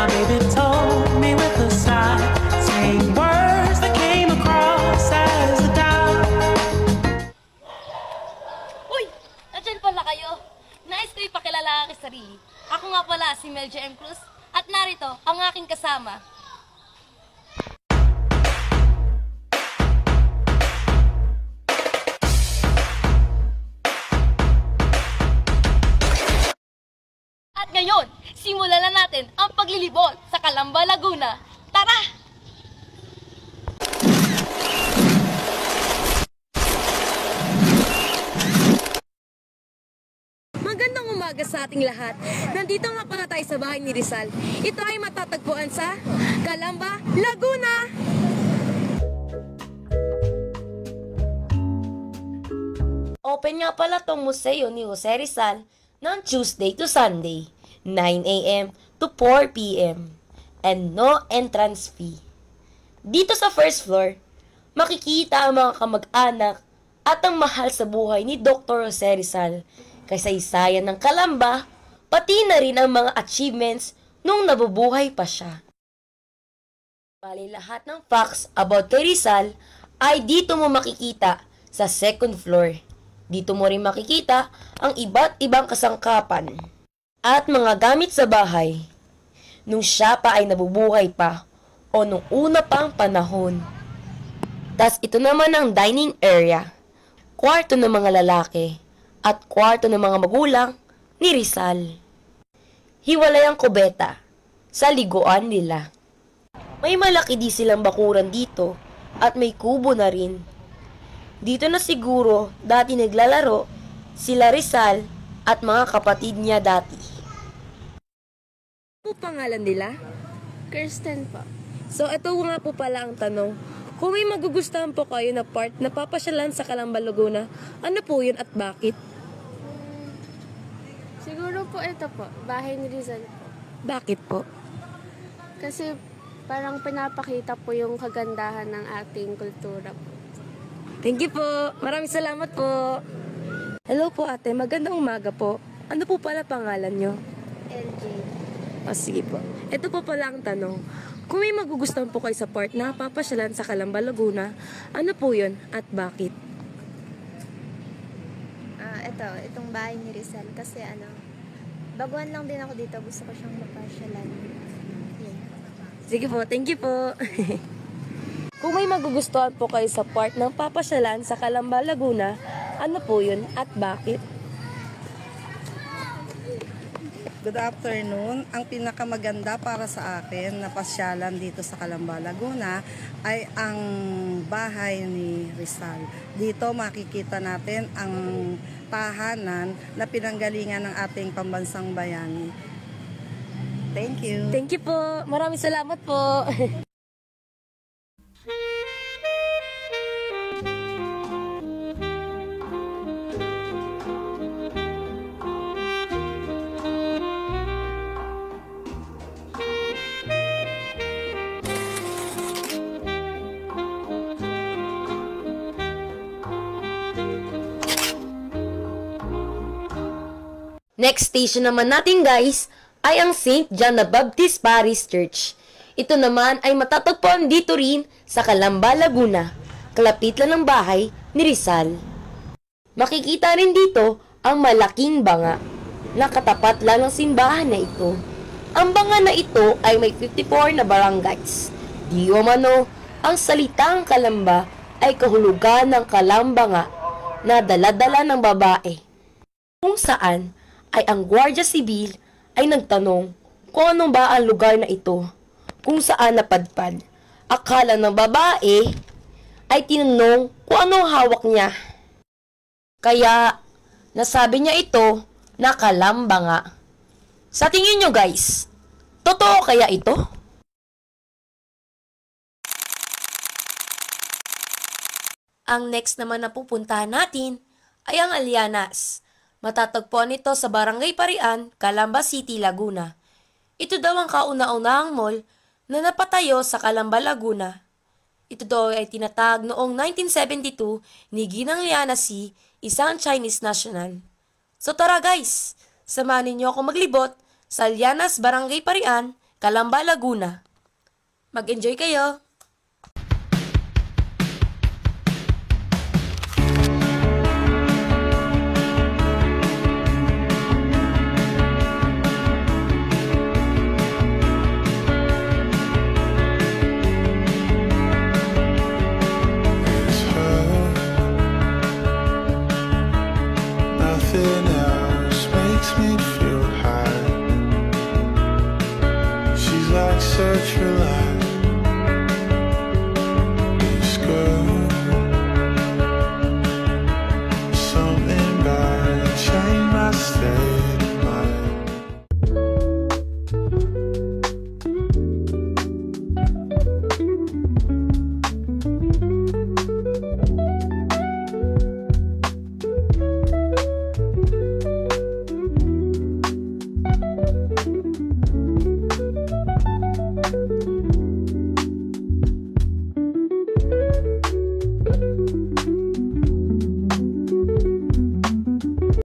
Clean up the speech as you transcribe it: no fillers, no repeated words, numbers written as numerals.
baby told me with a sigh, saying words that came across as a doubt. Uy! Nandiyan pala kayo. Nais ko ipakilala aking sarili. Ako nga pala si Melja M. Cruz at narito ang aking kasama. At ngayon, simulan na natin ang paglilibot sa Calamba, Laguna. Tara! Magandang umaga sa ating lahat. Nandito nga pala tayo sa bahay ni Rizal. Ito ay matatagpuan sa Calamba, Laguna. Open nga pala tong museo ni Jose Rizal ng Tuesday to Sunday, 9 a.m. to 4 p.m. and no entrance fee. Dito sa first floor, makikita ang mga kamag-anak at ang mahal sa buhay ni Dr. Jose Rizal, kasaysayan ng Calamba, pati na rin ang mga achievements nung nabubuhay pa siya. Bali lahat ng facts about kay Rizal ay dito mo makikita sa second floor. Dito mo rin makikita ang iba't ibang kasangkapan at mga gamit sa bahay nung siya pa ay nabubuhay pa o nung una pang panahon. Tas ito naman ang dining area, kwarto ng mga lalaki at kwarto ng mga magulang ni Rizal. Hiwalay ang kubeta sa liguan nila. May malaki di silang bakuran dito at may kubo na rin. Dito na siguro dati naglalaro sila Rizal at mga kapatid niya dati. Ano po pangalan nila? Kirsten po. So ito nga po pala ang tanong. Kung may magugustuhan po kayo na part na papasyalan sa Calamba, Laguna, ano po yun at bakit? Siguro po ito po, bahay ni Rizal po. Bakit po? Kasi parang pinapakita po yung kagandahan ng ating kultura po. Thank you po. Maraming salamat po. Hello po ate, magandang umaga po. Ano po pala pangalan nyo? LJ. O sige po. Ito po pala ang tanong. Kung may magugustuhan po kayo sa part na papasyalan sa Calamba, Laguna, ano po yun at bakit? Itong bahay ni Rizal. Kasi baguhan lang din ako dito. Gusto ko siyang mapasyalan. Yun. Sige po, thank you po. Kung may magugustuhan po kayo sa part ng papasyalan sa Calamba, Laguna, ano po yun at bakit? Good afternoon. Ang pinakamaganda para sa akin na pasyalan dito sa Calamba, Laguna ay ang bahay ni Rizal. Dito makikita natin ang tahanan na pinanggalingan ng ating pambansang bayani. Thank you. Thank you po. Maraming salamat po. Next station naman natin guys ay ang St. John the Baptist Parish Church. Ito naman ay matatagpuan dito rin sa Calamba, Laguna, kalapit lang ng bahay ni Rizal. Makikita rin dito ang malaking banga na katapat lang ng simbahan na ito. Ang banga na ito ay may 54 na barangays. Di umano, ang salitang Calamba ay kahulugan ng kalambanga na dala-dala ng babae. Kung saan ay ang Guardia Sibil ay nagtanong kung ano ba ang lugar na ito, kung saan napadpad. Akala ng babae ay tinanong kung anong hawak niya. Kaya nasabi niya ito na Calamba nga. Sa tingin nyo guys, totoo kaya ito? Ang next naman na pupuntahan natin ay ang Alianas. Matatagpuan ito sa Barangay Parian, Calamba City, Laguna. Ito daw ang kauna-unahang mall na napatayo sa Calamba, Laguna. Ito daw ay tinatag noong 1972 ni Ginang Liana C., isang Chinese national. So tara guys, samahan ninyo ako maglibot sa Lianas Barangay Parian Calamba, Laguna. Mag-enjoy kayo! Nothing else makes me feel high. She's like such a lie.